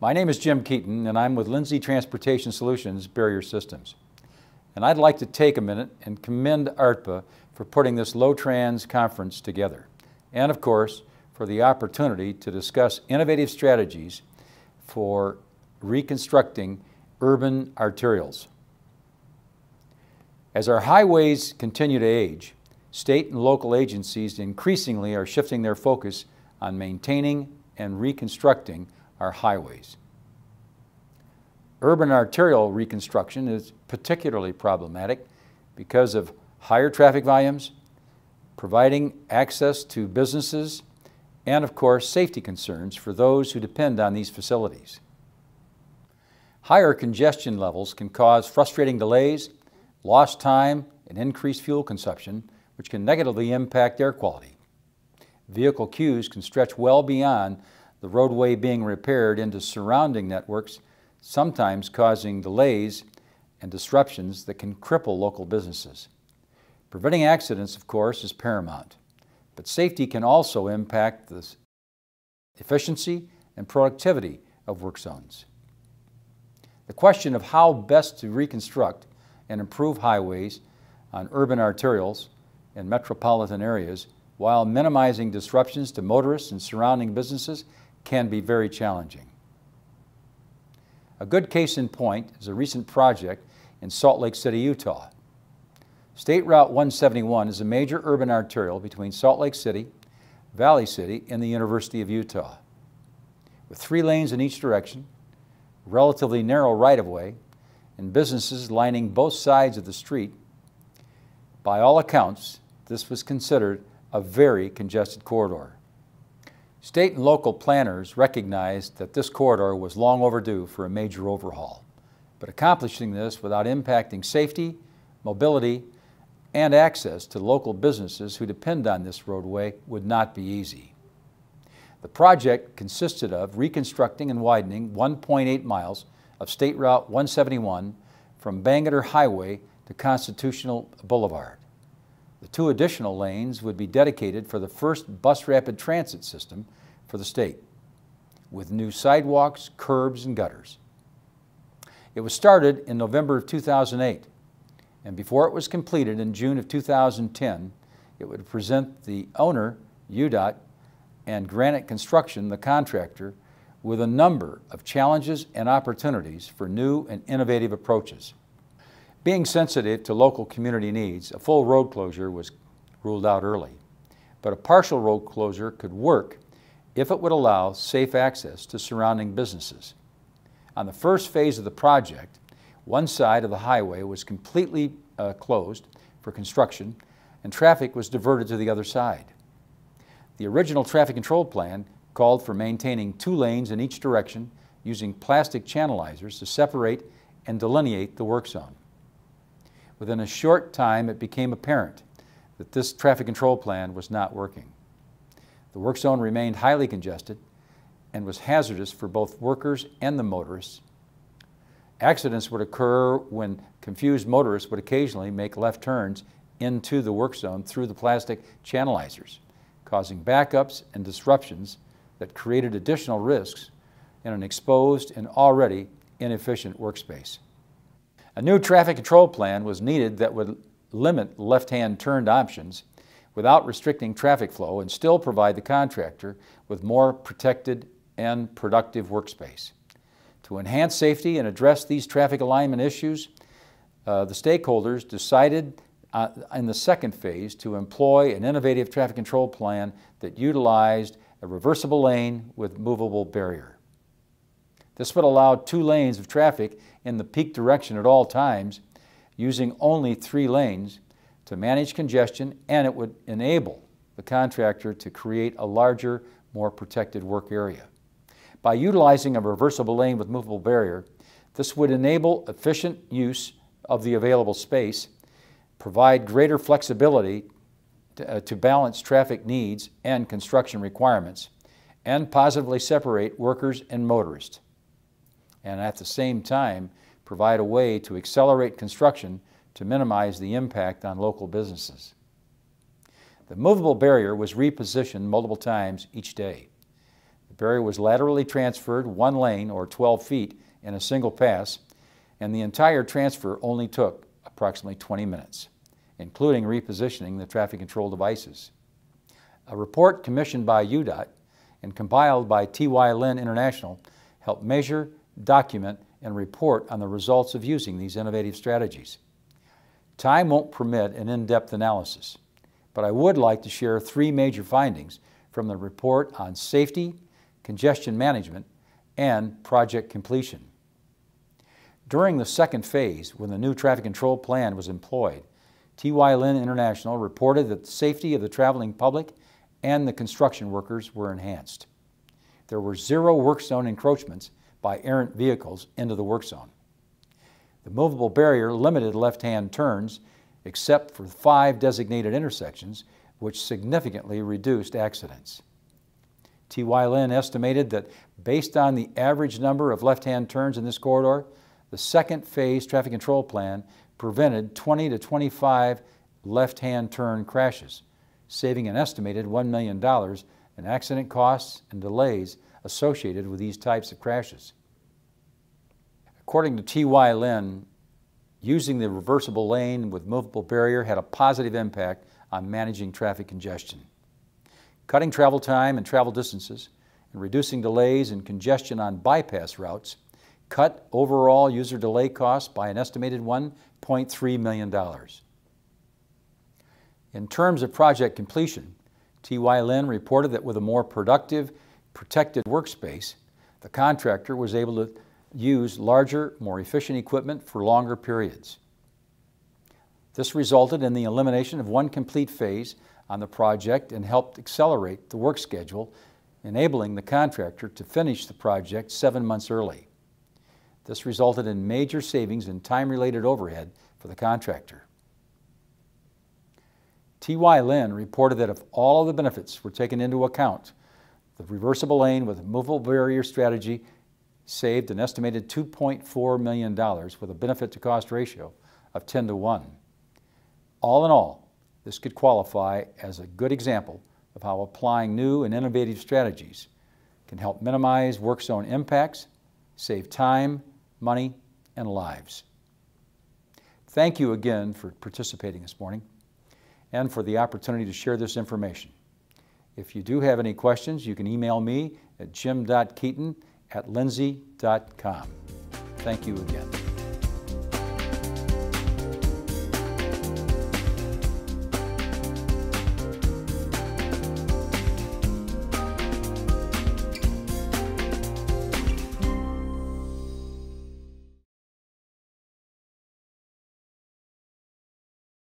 My name is Jim Keaton, and I'm with Lindsay Transportation Solutions Barrier Systems. And I'd like to take a minute and commend ARTPA for putting this low-trans conference together, and of course, for the opportunity to discuss innovative strategies for reconstructing urban arterials. As our highways continue to age, state and local agencies increasingly are shifting their focus on maintaining and reconstructing our highways. Urban arterial reconstruction is particularly problematic because of higher traffic volumes, providing access to businesses, and of course safety concerns for those who depend on these facilities. Higher congestion levels can cause frustrating delays, lost time, and increased fuel consumption, which can negatively impact air quality. Vehicle queues can stretch well beyond the roadway being repaired into surrounding networks, sometimes causing delays and disruptions that can cripple local businesses. Preventing accidents, of course, is paramount, but safety can also impact the efficiency and productivity of work zones. The question of how best to reconstruct and improve highways on urban arterials in metropolitan areas while minimizing disruptions to motorists and surrounding businesses can be very challenging. A good case in point is a recent project in Salt Lake City, Utah. State Route 171 is a major urban arterial between Salt Lake City, Valley City, and the University of Utah. With 3 lanes in each direction, relatively narrow right-of-way, and businesses lining both sides of the street, by all accounts, this was considered a very congested corridor. State and local planners recognized that this corridor was long overdue for a major overhaul, but accomplishing this without impacting safety, mobility, and access to local businesses who depend on this roadway would not be easy. The project consisted of reconstructing and widening 1.8 miles of State Route 171 from Bangerter Highway to Constitutional Boulevard. The 2 additional lanes would be dedicated for the first bus rapid transit system for the state, with new sidewalks, curbs, and gutters. It was started in November of 2008, and before it was completed in June of 2010, it would present the owner, UDOT, and Granite Construction, the contractor, with a number of challenges and opportunities for new and innovative approaches. Being sensitive to local community needs, a full road closure was ruled out early, but a partial road closure could work if it would allow safe access to surrounding businesses. On the first phase of the project, one side of the highway was completely closed for construction, and traffic was diverted to the other side. The original traffic control plan called for maintaining 2 lanes in each direction using plastic channelizers to separate and delineate the work zone. Within a short time, it became apparent that this traffic control plan was not working. The work zone remained highly congested and was hazardous for both workers and the motorists. Accidents would occur when confused motorists would occasionally make left turns into the work zone through the plastic channelizers, causing backups and disruptions that created additional risks in an exposed and already inefficient workspace. A new traffic control plan was needed that would limit left-hand turned options without restricting traffic flow and still provide the contractor with more protected and productive workspace. To enhance safety and address these traffic alignment issues, the stakeholders decided in the second phase to employ an innovative traffic control plan that utilized a reversible lane with movable barrier. This would allow 2 lanes of traffic in the peak direction at all times, using only 3 lanes to manage congestion, and it would enable the contractor to create a larger, more protected work area. By utilizing a reversible lane with movable barrier, this would enable efficient use of the available space, provide greater flexibility to balance traffic needs and construction requirements, and positively separate workers and motorists, and at the same time provide a way to accelerate construction to minimize the impact on local businesses. The movable barrier was repositioned multiple times each day. The barrier was laterally transferred 1 lane or 12 feet in a single pass, and the entire transfer only took approximately 20 minutes, including repositioning the traffic control devices. A report commissioned by UDOT and compiled by TY Lin International helped measure, document, and report on the results of using these innovative strategies. Time won't permit an in-depth analysis, but I would like to share 3 major findings from the report on safety, congestion management, and project completion. During the second phase, when the new traffic control plan was employed, TY Lin International reported that the safety of the traveling public and the construction workers were enhanced. There were 0 work zone encroachments by errant vehicles into the work zone. The movable barrier limited left-hand turns except for 5 designated intersections, which significantly reduced accidents. TY Lin estimated that based on the average number of left-hand turns in this corridor, the second phase traffic control plan prevented 20 to 25 left-hand turn crashes, saving an estimated $1 million in accident costs and delays associated with these types of crashes. According to TY Lin, using the reversible lane with movable barrier had a positive impact on managing traffic congestion. Cutting travel time and travel distances and reducing delays and congestion on bypass routes cut overall user delay costs by an estimated $1.3 million. In terms of project completion, TY Lin reported that with a more productive, protected workspace, the contractor was able to use larger, more efficient equipment for longer periods. This resulted in the elimination of 1 complete phase on the project and helped accelerate the work schedule, enabling the contractor to finish the project 7 months early. This resulted in major savings in time-related overhead for the contractor. TY Lin reported that if all of the benefits were taken into account, the reversible lane with movable barrier strategy saved an estimated $2.4 million with a benefit-to-cost ratio of 10 to 1. All in all, this could qualify as a good example of how applying new and innovative strategies can help minimize work zone impacts, save time, money, and lives. Thank you again for participating this morning and for the opportunity to share this information. If you do have any questions, you can email me at jim.keaton@lindsay.com. Thank you again.